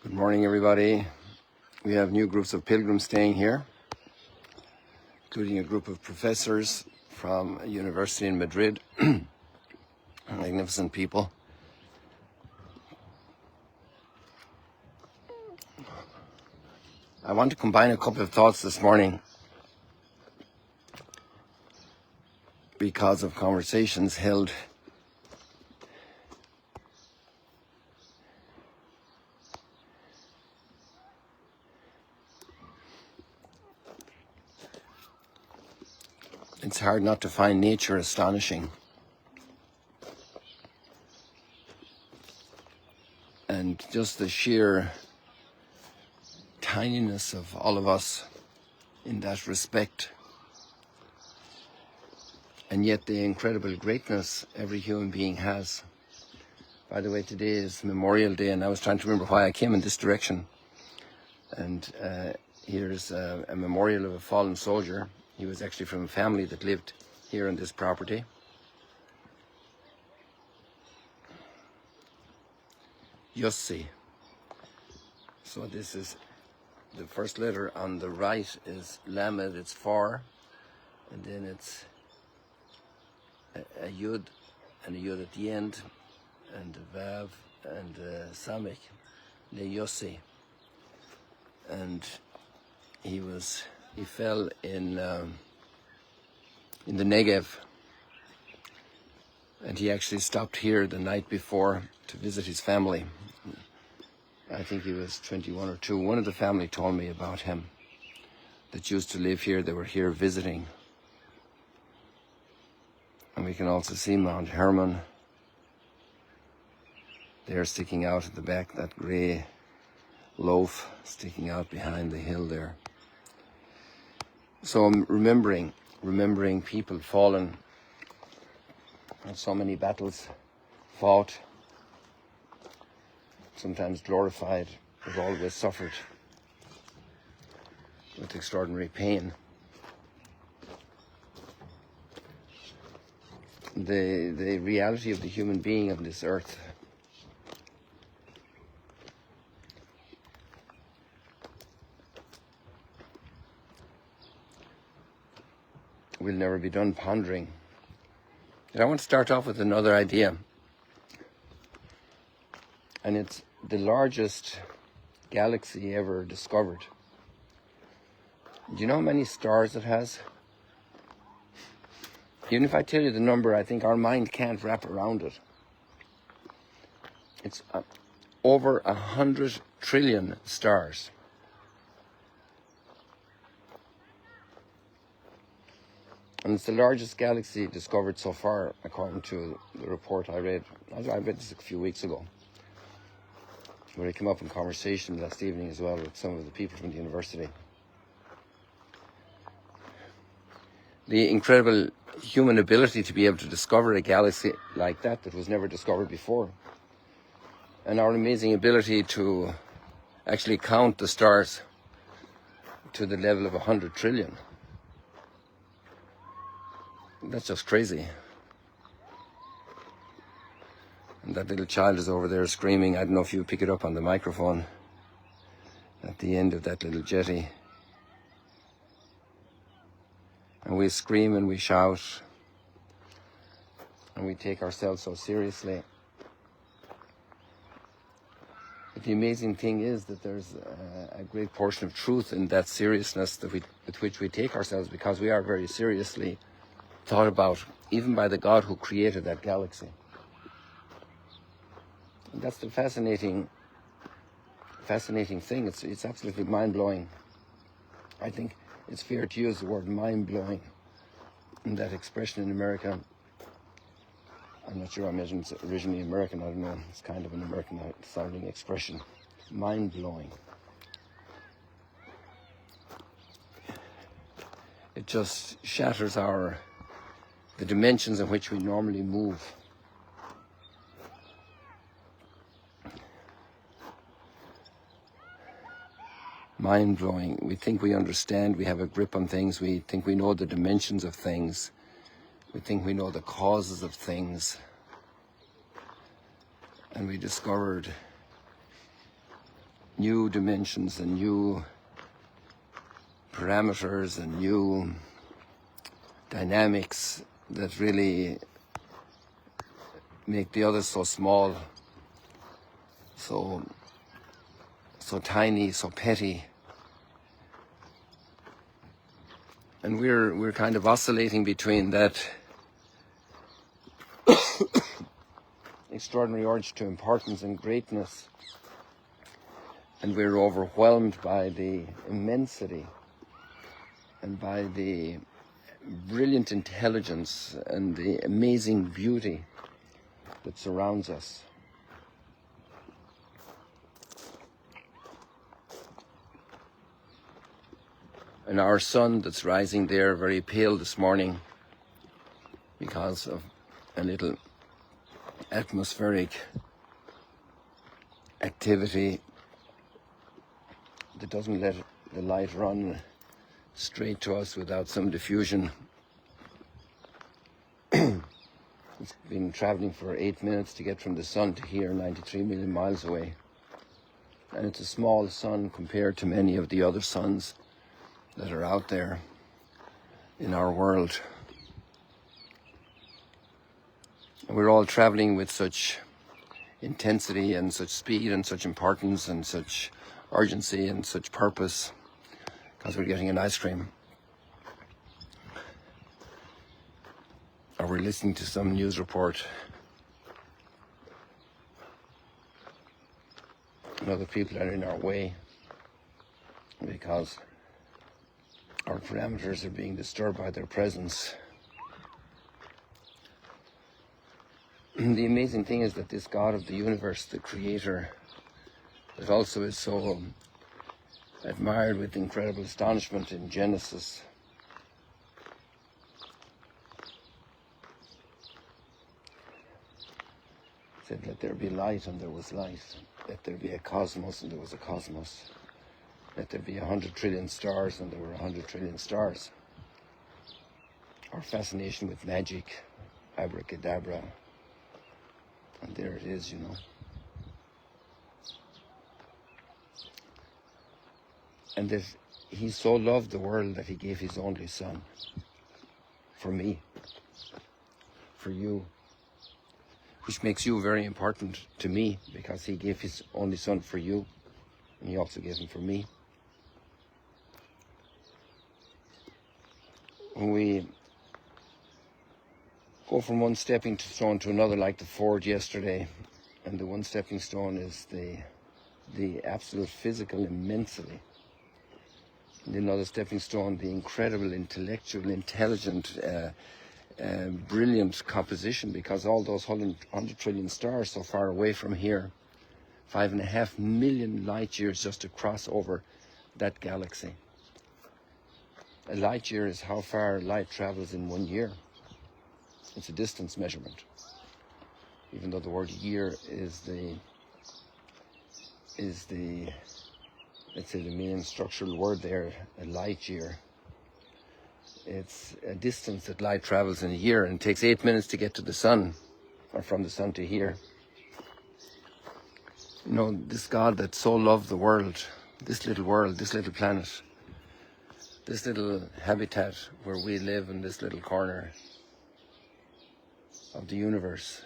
Good morning, everybody. We have new groups of pilgrims staying here, including a group of professors from a university in Madrid. Magnificent people. I want to combine a couple of thoughts this morning because of conversations held It's hard not to find nature astonishing. And just the sheer tininess of all of us in that respect. And yet the incredible greatness every human being has. By the way, today is Memorial Day, and I was trying to remember why I came in this direction. And here's a memorial of a fallen soldier. He was actually from a family that lived here on this property. Yossi. So this is the first letter on the right is Lamed, it's 4, and then it's a Yud and a Yud at the end, and a Vav and a Samik, Le Yossi. And he fell in the Negev, and he actually stopped here the night before to visit his family. I think he was 21 or 2. One of the family told me about him that used to live here. They were here visiting. And we can also see Mount Hermon there sticking out at the back, that grey loaf sticking out behind the hill there. So I'm remembering people fallen, and so many battles fought, sometimes glorified, but always suffered with extraordinary pain. The reality of the human being on this earth will never be done pondering. And I want to start off with another idea. And it's the largest galaxy ever discovered. Do you know how many stars it has? Even if I tell you the number, I think our mind can't wrap around it. It's over 100 trillion stars. And it's the largest galaxy discovered so far, according to the report I read. I read this a few weeks ago, where it came up in conversation last evening as well with some of the people from the university. The incredible human ability to be able to discover a galaxy like that was never discovered before. And our amazing ability to actually count the stars to the level of 100 trillion. That's just crazy. And that little child is over there screaming. I don't know if you pick it up on the microphone at the end of that little jetty. And we scream and we shout. And we take ourselves so seriously. But the amazing thing is that there's a great portion of truth in that seriousness with which we take ourselves, because we are very seriously thought about, even by the God who created that galaxy. And that's the fascinating thing. It's absolutely mind-blowing. I think it's fair to use the word mind-blowing in that expression in America. I'm not sure, I imagine it's originally American, I don't know. It's kind of an American-sounding expression. Mind-blowing. It just shatters the dimensions in which we normally move. Mind-blowing. We think we understand, we have a grip on things, we think we know the dimensions of things, we think we know the causes of things. And we discovered new dimensions and new parameters and new dynamics that really make the others so small, so tiny, so petty. And we're kind of oscillating between that extraordinary urge to importance and greatness, and we're overwhelmed by the immensity and by the brilliant intelligence and the amazing beauty that surrounds us. And our sun that's rising there, very pale this morning because of a little atmospheric activity that doesn't let the light run straight to us without some diffusion. It's been traveling for 8 minutes to get from the sun to here, 93 million miles away. And it's a small sun compared to many of the other suns that are out there in our world. And we're all traveling with such intensity and such speed and such importance and such urgency and such purpose because we're getting an ice cream. Or we're listening to some news report. And other people are in our way because our parameters are being disturbed by their presence. The amazing thing is that this God of the universe, the creator, that also is so admired with incredible astonishment in Genesis, said, let there be light, and there was light. Let there be a cosmos, and there was a cosmos. Let there be 100 trillion stars, and there were 100 trillion stars. Our fascination with magic, abracadabra, and there it is, you know. And that he so loved the world that he gave his only son. For me. For you. Which makes you very important to me, because he gave his only son for you. And he also gave him for me. When we go from one stepping stone to another, like the Ford yesterday, and the one stepping stone is the absolute physical immensity. And another stepping stone, the incredible intellectual, intelligent, brilliant composition, because all those 100 trillion stars so far away from here, 5.5 million light years just to cross over that galaxy. A light year is how far light travels in 1 year. It's a distance measurement. Even though the word year is the let's say the main structural word there, a light year. It's a distance that light travels in a year, and it takes 8 minutes to get to the sun, or from the sun to here. You know, this God that so loved the world, this little planet, this little habitat where we live in this little corner of the universe,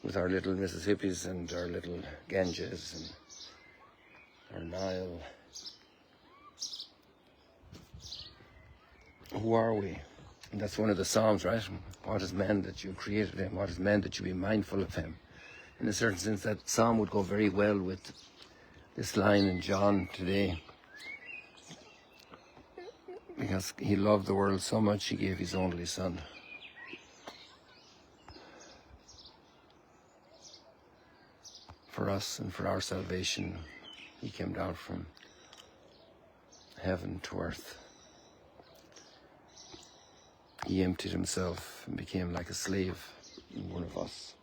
with our little Mississippis and our little Ganges and our Nile. Who are we? And that's one of the Psalms, right? What is man that you created him? What is man that you be mindful of him? In a certain sense, that Psalm would go very well with this line in John today. Because he loved the world so much, he gave his only son. For us and for our salvation, he came down from heaven to earth. He emptied himself and became like a slave in one of us.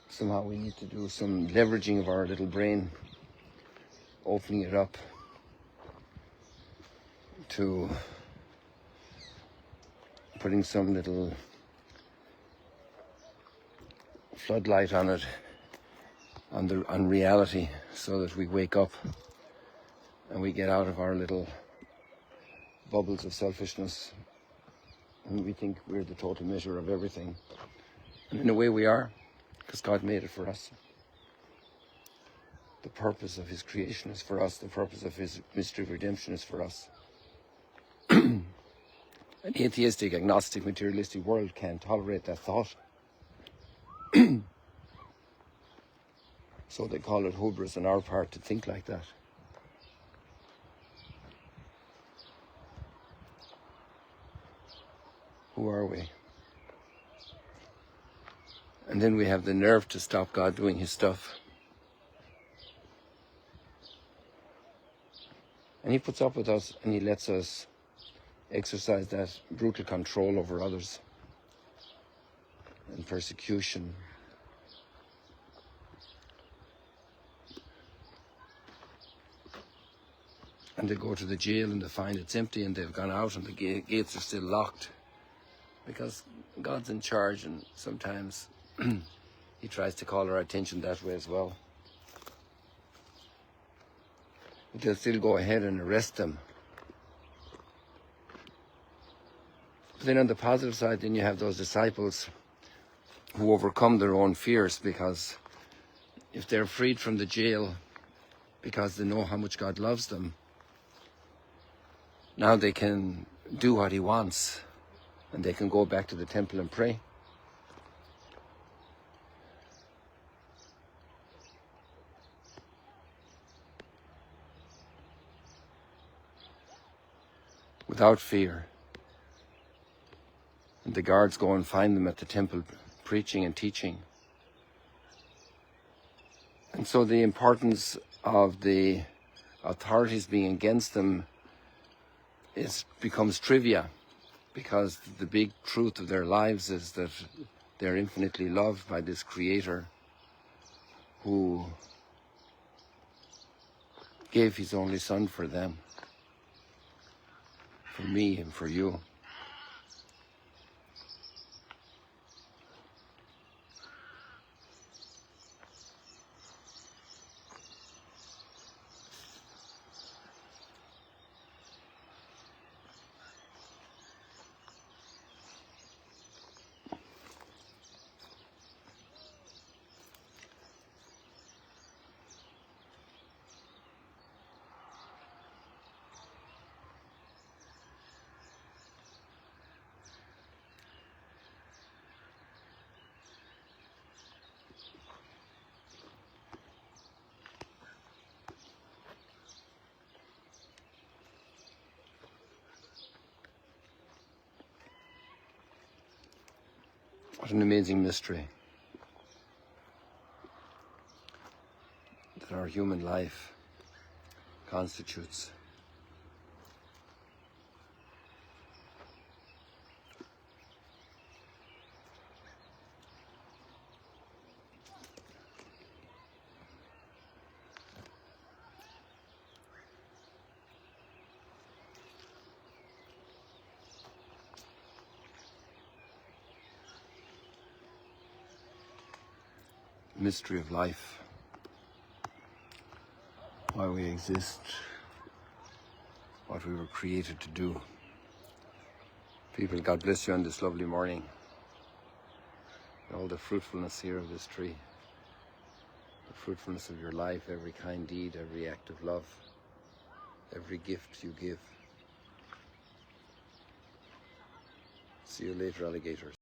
Somehow we need to do some leveraging of our little brain, opening it up to putting some little floodlight on it, on reality, so that we wake up and we get out of our little bubbles of selfishness, and we think we're the total measure of everything. And in a way we are, because God made it for us. The purpose of his creation is for us. The purpose of his mystery of redemption is for us. An atheistic, agnostic, materialistic world can't tolerate that thought. So they call it hubris on our part to think like that. Who are we? And then we have the nerve to stop God doing his stuff. And he puts up with us, and he lets us exercise that brutal control over others and persecution. And they go to the jail and they find it's empty and they've gone out and the gates are still locked, because God's in charge, and sometimes he tries to call our attention that way as well. But they'll still go ahead and arrest them. But then on the positive side, then you have those disciples who overcome their own fears, because if they're freed from the jail because they know how much God loves them, now they can do what he wants, and they can go back to the temple and pray. Without fear. And the guards go and find them at the temple preaching and teaching. And so the importance of the authorities being against them becomes trivia, because the big truth of their lives is that they're infinitely loved by this Creator who gave his only Son for them, for me and for you. What an amazing mystery that our human life constitutes. Mystery of life, why we exist, what we were created to do. People, God bless you on this lovely morning. All the fruitfulness here of this tree, the fruitfulness of your life, every kind deed, every act of love, every gift you give. See you later, alligators.